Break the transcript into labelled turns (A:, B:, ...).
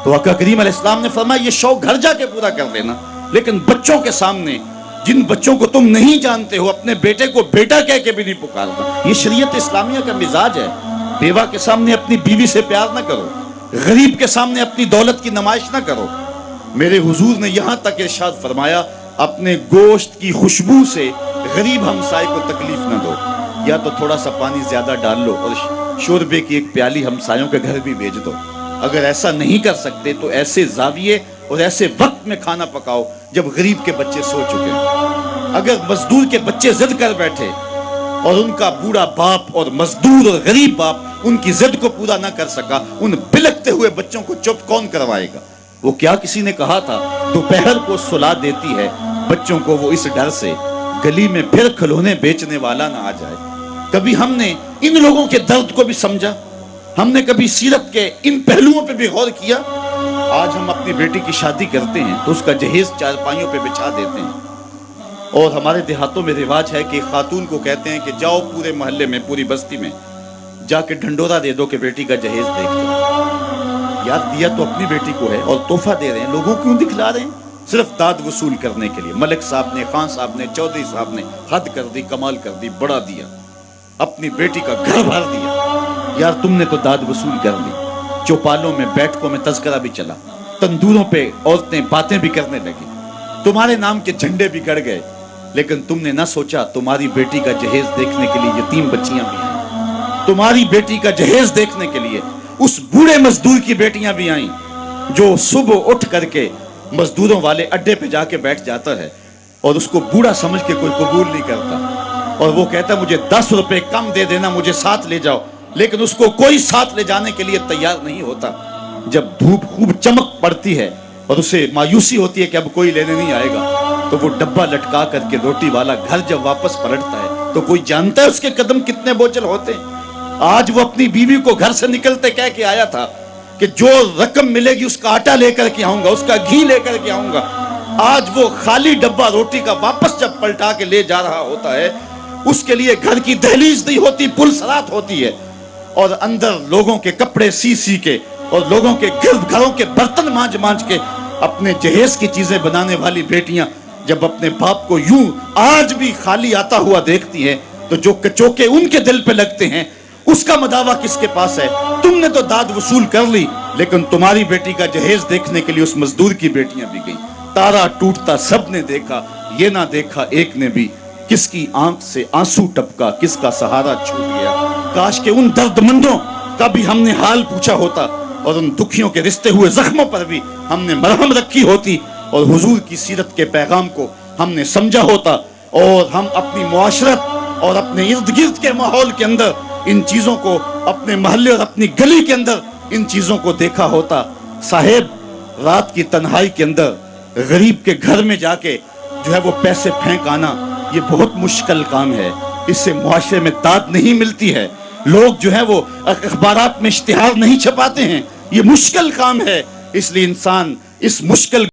A: تو آقا کریم علیہ السلام نے فرمایا یہ شوق گھر جا کے پورا کر لینا، لیکن بچوں کے سامنے، جن بچوں کو تم نہیں جانتے ہو، اپنے بیٹے کو بیٹا کہہ کے بھی نہیں پکارنا۔ یہ شریعت اسلامیہ کا مزاج ہے۔ بیوہ کے سامنے اپنی بیوی سے پیار نہ کرو، غریب کے سامنے اپنی دولت کی نمائش نہ کرو۔ میرے حضور نے یہاں تک ارشاد فرمایا اپنے گوشت کی خوشبو سے غریب ہمسائے کو تکلیف نہ دو، یا تو تھوڑا سا پانی زیادہ ڈال لو اور شوربے کی ایک پیالی ہمسایوں کے گھر بھی بھیج دو۔ اگر ایسا نہیں کر سکتے تو ایسے زاویے اور ایسے وقت میں کھانا پکاؤ جب غریب کے بچے سو چکے ہیں۔ اگر مزدور کے بچے ضد کر بیٹھے اور ان کا بوڑھا باپ اور مزدور اور غریب باپ ان کی ضد کو پورا نہ کر سکا، ان بلکتے ہوئے بچوں کو چپ کون کروائے گا؟ وہ کیا کسی نے کہا تھا دوپہر کو سلا دیتی ہے بچوں کو وہ اس ڈر سے گلی میں پھر کھلونے بیچنے والا نہ آ جائے۔ کبھی ہم نے ان لوگوں کے درد کو بھی سمجھا؟ ہم نے کبھی سیرت کے ان پہلوؤں پہ بھی غور کیا؟ آج ہم اپنی بیٹی کی شادی کرتے ہیں تو اس کا جہیز چارپائیوں پہ بچھا دیتے ہیں، اور ہمارے دیہاتوں میں رواج ہے کہ خاتون کو کہتے ہیں کہ جاؤ پورے محلے میں، پوری بستی میں جا کے ڈھنڈورا دے دو کہ بیٹی کا جہیز دیکھ دو۔ یار دیا تو اپنی بیٹی کو ہے اور تحفہ دے رہے ہیں، لوگوں کیوں دکھلا رہے ہیں؟ صرف داد وصول کرنے کے لیے۔ ملک صاحب نے، خان صاحب نے، چودھری صاحب نے حد کر دی، کمال کر دی، بڑا دیا، اپنی بیٹی کا گھر بھر دیا۔ یار تم نے تو داد وصول کر لی۔ چوپالوں میں، بیٹھکوں میں تذکرہ بھی چلا، تندوروں پہ عورتیں باتیں بھی کرنے لگی، تمہارے نام کے جھنڈے بھی گڑ گئے، لیکن تم نے نہ سوچا تمہاری بیٹی کا جہیز دیکھنے کے لیے یتیم بچیاں بھی آئیں، تمہاری بیٹی کا جہیز دیکھنے کے لیے اس بوڑھے مزدور کی بیٹیاں بھی آئیں جو صبح اٹھ کر کے مزدوروں والے اڈے پہ جا کے بیٹھ جاتا ہے اور اس کو بوڑھا سمجھ کے کوئی قبول نہیں کرتا، اور وہ کہتا مجھے 10 روپے کم دے دینا، مجھے ساتھ لے جاؤ، لیکن اس کو کوئی ساتھ لے جانے کے لیے تیار نہیں ہوتا۔ جب دھوپ خوب چمک پڑتی ہے اور اسے مایوسی ہوتی ہے کہ اب کوئی لینے نہیں آئے گا، تو وہ ڈبہ لٹکا کر کے روٹی والا گھر جب واپس پلٹتا ہے تو کوئی جانتا ہے اس کے قدم کتنے بوجھل ہوتے ہیں؟ آج وہ اپنی بیوی کو گھر سے نکلتے کہہ کے آیا تھا کہ جو رقم ملے گی اس کا آٹا لے کر کے آؤں گا، اس کا گھی لے کر کے آؤں گا۔ آج وہ خالی ڈبہ روٹی کا واپس جب پلٹا کے لے جا رہا ہوتا ہے، اس کے لیے گھر کی دہلیز نہیں ہوتی، پلسرات ہوتی ہے، اور اندر لوگوں کے کپڑے سی سی کے اور لوگوں کے گھروں کے برتن مانج مانج کے اپنے جہیز کی چیزیں بنانے والی بیٹیاں جب اپنے باپ کو یوں آج بھی خالی آتا ہوا دیکھتی ہیں تو جو کچوکے ان کے دل پہ لگتے ہیں اس کا مداوع کس کے پاس ہے؟ تم نے تو داد وصول کر لی، لیکن تمہاری بیٹی کا جہیز دیکھنے کے لیے اس مزدور کی بیٹیاں بھی گئیں۔ تارا ٹوٹتا سب نے دیکھا، یہ نہ دیکھا ایک نے بھی، کس کی آنکھ سے آنسو ٹپکا، کس کا سہارا چھوٹ گیا۔ کاش کہ ان درد مندوں کا بھی ہم نے حال پوچھا ہوتا اور ان دکھیوں کے رشتے ہوئے زخموں پر بھی ہم نے مرہم رکھی ہوتی اور حضور کی سیرت کے پیغام کو ہم نے سمجھا ہوتا، اور ہم اپنی معاشرت اور اپنے ارد گرد کے ماحول کے اندر ان چیزوں کو، اپنے محلے اور اپنی گلی کے اندر ان چیزوں کو دیکھا ہوتا۔ صاحب رات کی تنہائی کے اندر غریب کے گھر میں جا کے جو ہے وہ پیسے پھینک آنا، یہ بہت مشکل کام ہے، اس سے معاشرے میں داد نہیں ملتی ہے، لوگ جو ہے وہ اخبارات میں اشتہار نہیں چھپاتے ہیں، یہ مشکل کام ہے، اس لیے انسان اس مشکل